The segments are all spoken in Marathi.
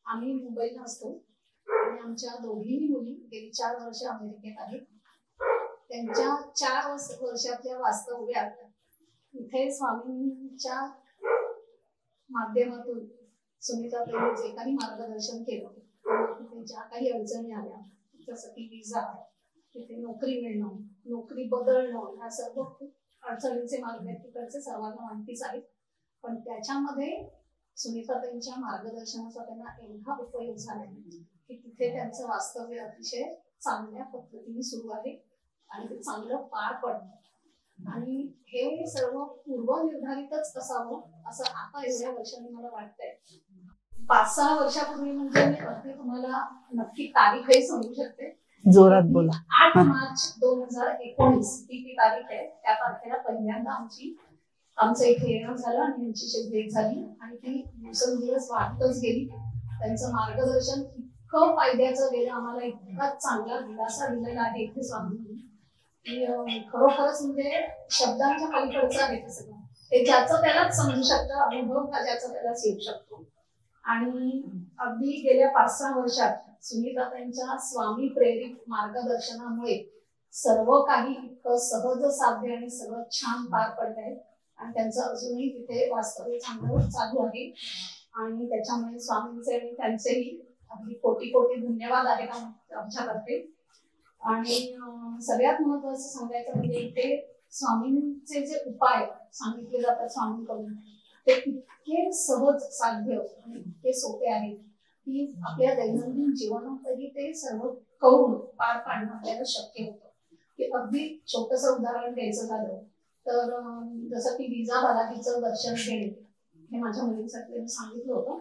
आम्ही मुंबईला असतो आणि आमच्या दोघीही मुली गेली 4 वर्ष अमेरिकेत आहेत. त्यांच्या 4 वर्षातल्या वास्तव्यात इथे स्वामींच्या माध्यमातून सुनीताताईंनी जे काही मार्गदर्शन केलं, तिथे ज्या काही अडचणी आल्या, जसं की विजा, तिथे नोकरी मिळणं, नोकरी बदलणं, ह्या सर्व खूप अडचणींचे मार्ग आहेत, तिकडचे सर्वांना माहितीच आहेत. पण त्याच्यामध्ये सुनीताताईंच्या मार्गदर्शनाचा त्यांना एवढा उपयोग झाला की तिथे त्यांचं वास्तव्य अतिशय चांगल्या पद्धतीने सुरू आहे आणि ते चांगलं पार पडतं. आणि हे सर्व पूर्वनिर्धारितच असावं असं आता एवढ्या वर्षांनी मला वाटतंय. 5-6 वर्षापूर्वी म्हणजे मी अगदी तुम्हाला नक्की तारीखही सांगू शकते. जोरात बोला. 8 मार्च 2019 ही तारीख आहे. त्या तारखेला पहिल्यांदा आमचं इथे येणं झालं आणि यांची भेट झाली आणि ती दिवसेंदिवस वाढतच गेली. त्यांचं मार्गदर्शन इतकं फायद्याचं गेलं, आम्हाला इतका चांगला दिलासा दिलेला आहे इथे स्वामींनी की खरोखरच म्हणजे शब्दांच्या पलीकडचं आहे ते सगळं. ते ज्याचं त्यालाच समजू शकतं, अनुभव हा ज्याचा त्यालाच येऊ शकतो. आणि अगदी गेल्या 5-6 वर्षात सुनीताताईंच्या स्वामी प्रेरित मार्गदर्शनामुळे सर्व काही इतकं सहज साध्य आणि सगळं छान पार पडत आहे. आणि त्यांचं अजूनही तिथे वास्तव्य चांगलं चालू आहे आणि त्याच्यामुळे स्वामींचे आणि त्यांचेही अगदी कोटी कोटी धन्यवाद आहेत आमच्यातर्फे. आणि सगळ्यात महत्वाचं सांगायचं म्हणजे इथे स्वामींचे जे उपाय सांगितले जातात स्वामींकडून ते इतके सहज साध्य आणि इतके सोपे आहेत की आपल्या दैनंदिन जीवनातही ते सर्व करून पार पाडणं आपल्याला शक्य होतं. की अगदी छोटंसं उदाहरण द्यायचं झालं तर जसं की विजा बालाजीचं दर्शन घेणे हे माझ्या मुलींसाठी मी सांगितलं होतं.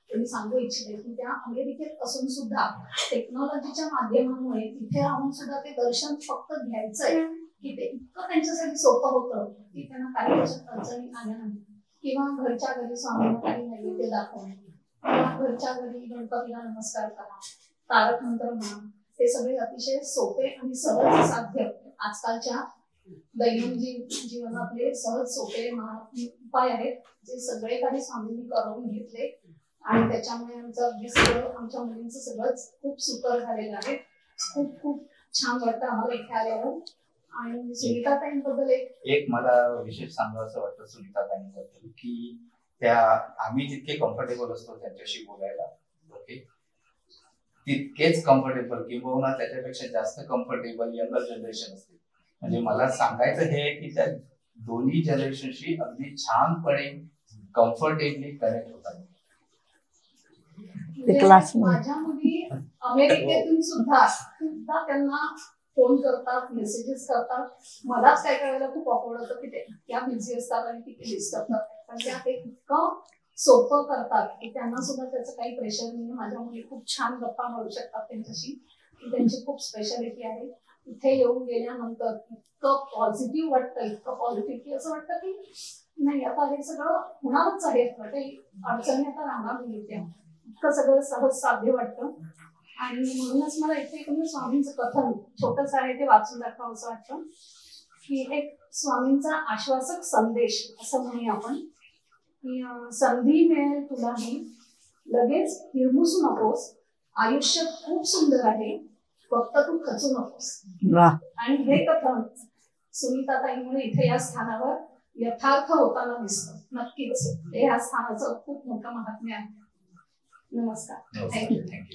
मी सांगू इच्छिते की त्या अमेरिकेत असून सुद्धा टेक्नॉलॉजीच्या माध्यमामुळे तिथे राहून सुद्धा ते दर्शन फक्त घ्यायचंय की ते इतकं त्यांच्यासाठी सोपं होतं की त्यांना काही अडचणी आल्या नाही. किंवा घरच्या घरी स्वामींना काही नैवेद्य दाखवणे किंवा घरच्या घरी गणपतीला नमस्कार करा, तारक मंत्र म्हणा, ते सगळे अतिशय सोपे आणि सहज साध्य आजकालच्या दैनंदिन जीवनातले सहज सोपे उपाय आहेत जे सगळे काही स्वामींनी करून घेतले. आणि त्याच्यामुळे आमचं अगदी सगळं आमच्या मुलींचं सगळंच खूप सुकर झालेलं आहे. खूप खूप छान वाटतं आम्हाला इथे आल्यावर. आणि सुनीताताईंबद्दल एक मला विशेष सांगावं वाटतं सुनीताताईंबद्दल की त्या आम्ही जितके कम्फर्टेबल असतो त्यांच्याशी बोलायला, ओके, तितकेच कम्फर्टेबल किंवा त्याच्यापेक्षा जास्त कम्फर्टेबल यंगर जनरेशन असते. म्हणजे मला सांगायचं हे की त्या दोन्ही जनरेशनशी अगदी छानपणे कम्फर्टेबली कनेक्ट होतात. माझ्या मुली अमेरिकेतून सुद्धा त्यांना फोन करतात, मेसेजेस करतात. मलाच काय करायला खूप ऑकवर्ड होतं की त्या बिझी असतात आणि किती डिस्टर्ब करतात, पण त्या ते इतकं सोपं करतात की त्यांना सुद्धा त्याचं काही प्रेशर नाही. माझ्या मुली खूप छान गप्पा मारू शकतात त्यांच्याशी. त्यांची खूप स्पेशालिटी आहे. इथे येऊन गेल्यानंतर इतकं पॉझिटिव्ह वाटतं, इतकं पॉझिटिव्ह की असं वाटतं की नाही आता हे सगळं होणारच आहे, काही अडचणी आता राहणार नाही. इतकं सगळं सहज साध्य वाटतं. आणि म्हणूनच मला इथे स्वामींचं कथन छोटंच आहे ते वाचून दाखवावं असं वाटतं की एक स्वामींचा आश्वासक संदेश असं म्हणूया आपण की संधी मिळेल तुलाही, लगेच हिरमुसू नकोस, आयुष्य खूप सुंदर आहे, फक्त तू खचू नकोस. आणि हे कथन सुनीताताईंमुळे इथे या स्थानावर यथार्थ होताना दिसतं. नक्कीच हे या स्थानाचं खूप मोठं महात्म्य आहे. नमस्कार. थँक्यू.